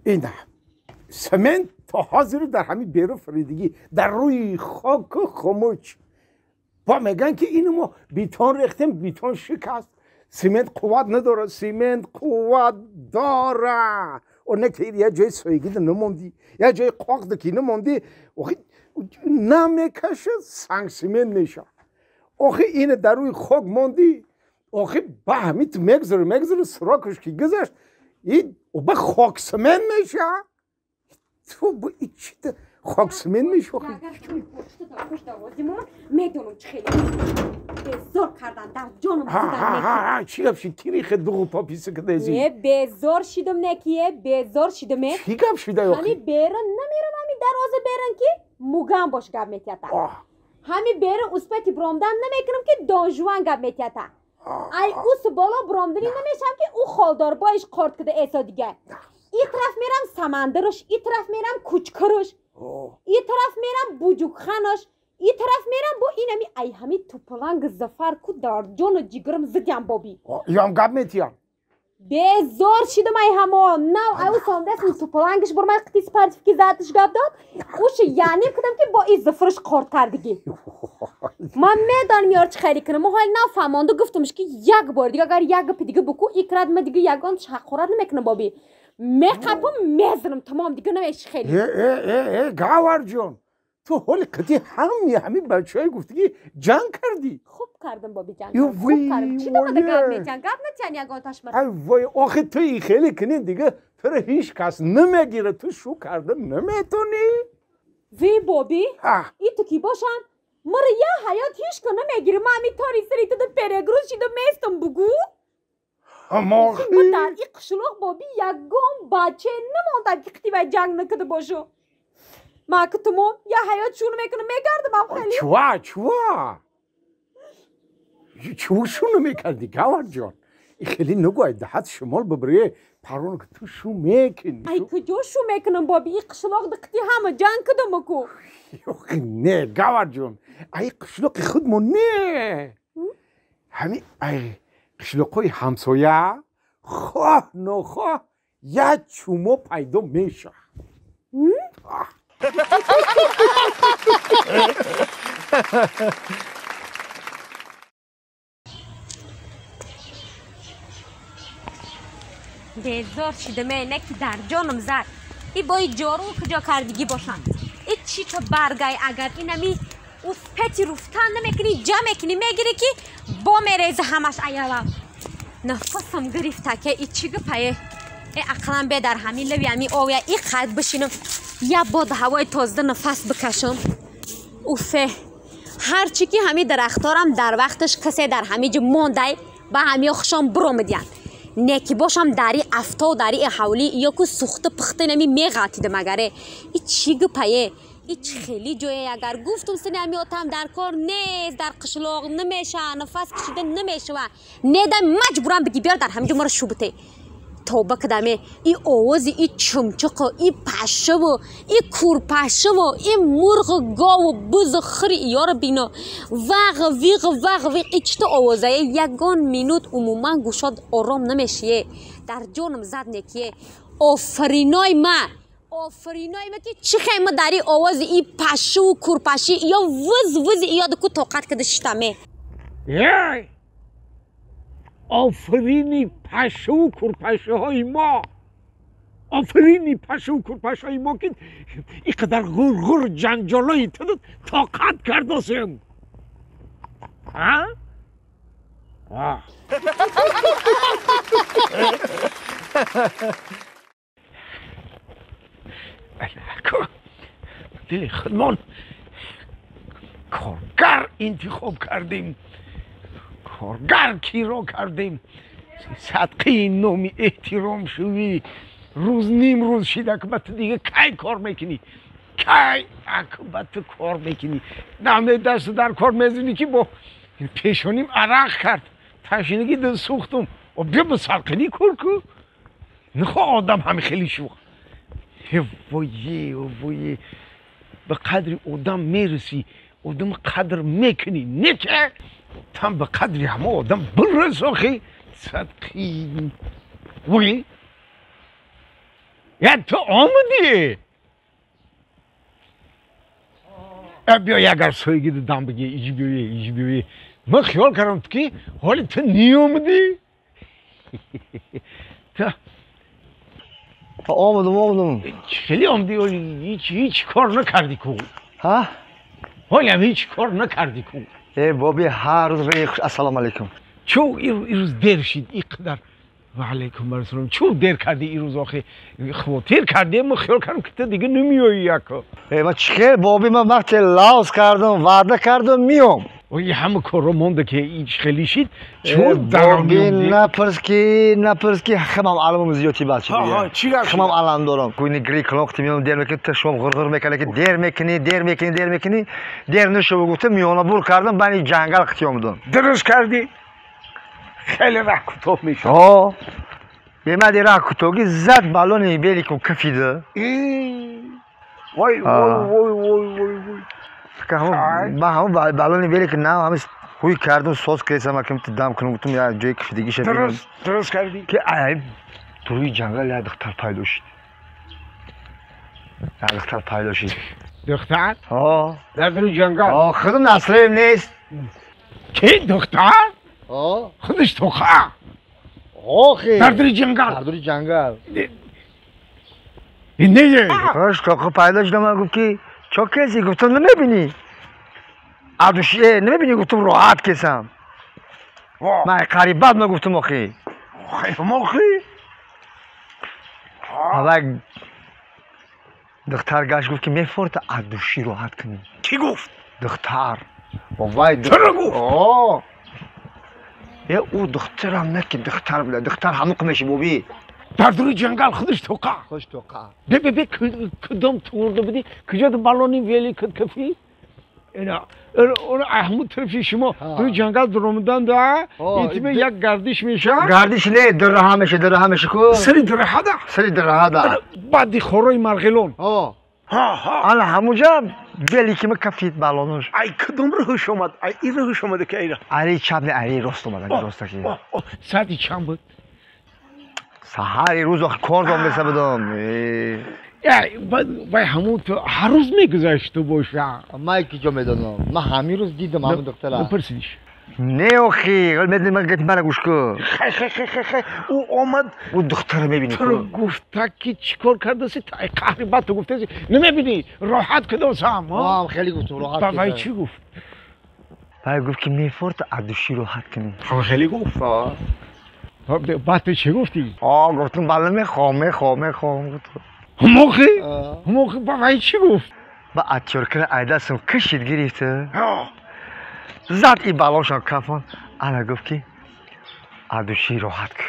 این سمنت تا حاضر در همین بیرو فریدگی در روی خاک خموش با میگن که اینو ما بیتون ریختیم بیتون شکست سمنت قوت نداره سمنت قوت داره و نه که یه جای سویگی نموندی یه جای قاق دکی نموندی نمیکشه سنگ سمنت میشه آخه این در روی خاک موندی آخه با همین تو مگذره سراکش که گذشت این با خاک سمنت میشه تو با این چی ده خاک سمنت میشه اگر پشت دوازیمون میدونم چه خیلی بزار کردن در جانم ها چی گفت شید تیری خد دو پا پیسه که دیزی بزار شیدم نکیه بزار شیدم چی گفت شید آخه همی بیرن نمیرم همی دروازه بیرن که موگم باش گب میتیتا همی بیرن اسپتی برامدن نمیکنم که دانجوان گب میتیتا ای اوس بالا برامدنی نمیشم که او خالدار بایش قارد کده ایسا دیگه این طرف میرم سمندرش این طرف میرم کوچکرش این طرف میرم بوجوک خانش این طرف میرم با اینمی ای همی توپلنگ زفر کو در جون و جیگرم زدیم بابی یام گب میتیم بزار شیدم ای همه نو او ساندست توپلنگش برمای قطی سپرتیفیکی زدش گب داد اوش یعنی کدم که با این زفرش قاردتر دیگه من میدانم یار چه خیلی کنم حال نفهمانده گفتمش که یک بار دیگه اگر یک گپ دیگه بکو ایکرد من دیگه یگان چخورد نمیکنم بابی میخوام میزنم تمام دیگه نمیش خیلی گاور جون تو حال قطعی همین بچه های گفتی که جنگ کردی خوب کردم بابی جنگ خوب کردم چی دومده گب میتین یگان تشمر ای وای آخه توی خیلی کنی دیگه تو هیچ کس نمیگیره تو شو کرده نمیتونی وی بابی ای تو کی باشن مره یه حیات هیچ که نمیگیره من همی تاری سری تو ده پرگروز شیده میستم بگو ماخی من در این قشلوق بابی یگان بچه نماندن که قطی و جنگ نکده باشو ما که تمام یه حیات شونو میکنه میگردم هم خیلی چوا شونو میکردی گوار جان این خیلی نگوی دهت شمال ببریه پرون که تو شو میکنی ای کجا شو میکنم بابی این قشلوق دقتی همه جنگ کده مکو نه گوار جان ای قشلوق خودمون نه همین ای قشلوقای همسایه خواه نخواه یه چومو پیدا میشه بزار شده مینه که در جانم زد ای با این جارو کجا کردگی باشن ای چی تو برگای اگر اینمی او پتی رفتن نمیکنی جمع کنی میگیری که با میریزه همش ایالا نفسم گرفته که ای چی گپایه ای اقلم به در همین لبی همی آویا ای قد بشینم یا باد هوای تازه نفس بکشم اوفه هرچی که همی درختارم در وقتش کسی در همین جو مونده با همی خوشم برو میدین نیکی باشم داری افتا و داری حولی یا که سخت پخته نمی میغاتیده مگره ای چی گپایه ایچ خیلی جویه اگر گفتم سنی همی آتم در کار نیست در قشلاق نمیشه نفس کشیده نمیشه و نیدم مجبورم بگی بیار در همینجا مرا شوبته توبه کدامه ای آوازی ای چمچق و ای پشه و ای کورپشه و ای مرغ گاو و بز خری یار بینا وق ویق ای چطور آوازه یگان مینوت عموما گوشاد آرام نمیشه در جانم زد نکیه آفرینای من که چی خیمه داری آوازی ای پشه و کورپشه یا وز یاد کو طاقت کده شتمه آفرینی پشه و کورپشه های ما آفرینی پشه و کورپشه های ما که اینقدر غرغر جنجالایی تو طاقت کرده سن ها؟ دل خودمان کارگر انتخاب کردیم کارگر کی را کردیم صدقه نامی احترام شوی روز نیم روز شده که تو دیگه کی کار میکنی کی اکبت کار میکنی نامه دست در کار میزنی که با پیشانیم عرق کرد تشنگی دل سوختم و بیا به سرقنی کار که نخواه آدم همه خیلی شوخ وایه به قدر آدم میرسی آدم قدر میکنی نه که تم به قدری همه آدم برس آخی صدقی وی تو آمدی؟ بیا اگر سویگی دادم بگی ایجی بیایی من خیال کردم که حالی تو نیومدی؟ تا آمدم خیلی آمدی ولی هیچ کار نکردی کو ها؟ حالی هم هیچ کار نکردی کو ای بابی هر روز ریخ السلام علیکم چو این روز دیر شید اینقدر و علیکم برسولم چو دیر کردی این روز آخه خواتیر کردی من خیال کردم که تو دیگه نمیایی یکا ای ما چیکار بابی من وقتی لاس کردم وعده کردم میام و این همه کار رو مونده که هیچ خیلی شید ای چو در بابی میومدی نپرس کی خمام علمم زیادی بچه ها چی گفت خمام علم دارم کوی نگری کلاخت میام دیر میکنی تو شما غرغر میکنی که دیر میکنی دیر نشو گفته میونه بول کردم بنی جنگل ختیام دادم درست کردی خیلی راه کوتاه میشه ها بیمدی راه کوتاهی زد بالونی بیلی که کفیده وای که همون بالونی بیلی که نه همه خوی کردم سوس کردم که تو دم کنم گفتم یا جای کفیدگی شد درست کردی که ای توی جنگل یا دختر پیدا شد یا دختر پیدا شد دختر ها در جنگل ها خودم نسلیم نیست کی دختر ها خودش توخه آخه در جنگل در جنگل این نیه کاش توخه پیدا شد من گفت که چه کسی گفتم نمیبینی عبدوشیه نمیبینی گفتم راحت کسم من قریب بعد نگفتم آخی حالا دختر گشت گفت که میفورد عبدوشی راحت کنی کی گفت دختر وای چرا گفت آه یه او دخترم نه که دختر بله دختر حمق میشه بابی در جنگل خودش توخه خوش توقع ببین کدام تورده بدی کجا دو بالونی ویلی کد کفی اینا اون احمد طرفی شما توی جنگل درآمدن ده ایتیمه یک گردش میشه گردش نه در همشه کو سری درها ده سری در هذا بعدی خورای مرغلون ها ها انا همونجا بیلی که کفید بالونش ای کدام روش اومد ای این روش اومده که اینا علی چپ نه علی راست اومد راست کی ساعتی چند بود سحر روز کار دارم بسه بدم وای همون تو هر روز میگذشت تو باشه من کی جو میدونم من همین روز دیدم همون دختره نپرسیدیش نه اخی من گفت من گوش کو خی او آمد او دختر میبینی تو گفته که چیکار کرده سی تا قهری بعد تو گفته نمیبینی راحت کدام سام ها خیلی گفتم راحت وای چی گفت وای گفت که میفورد عبدوشی راحت کنی خیلی گفت بعد تو چی گفتی گفتم بالا میخوام هموخی وای چی گفت با اتیارکن ایدستم کشید گرفته زد ای بالاشم کفان انا گفت که عبدوشی راحت کن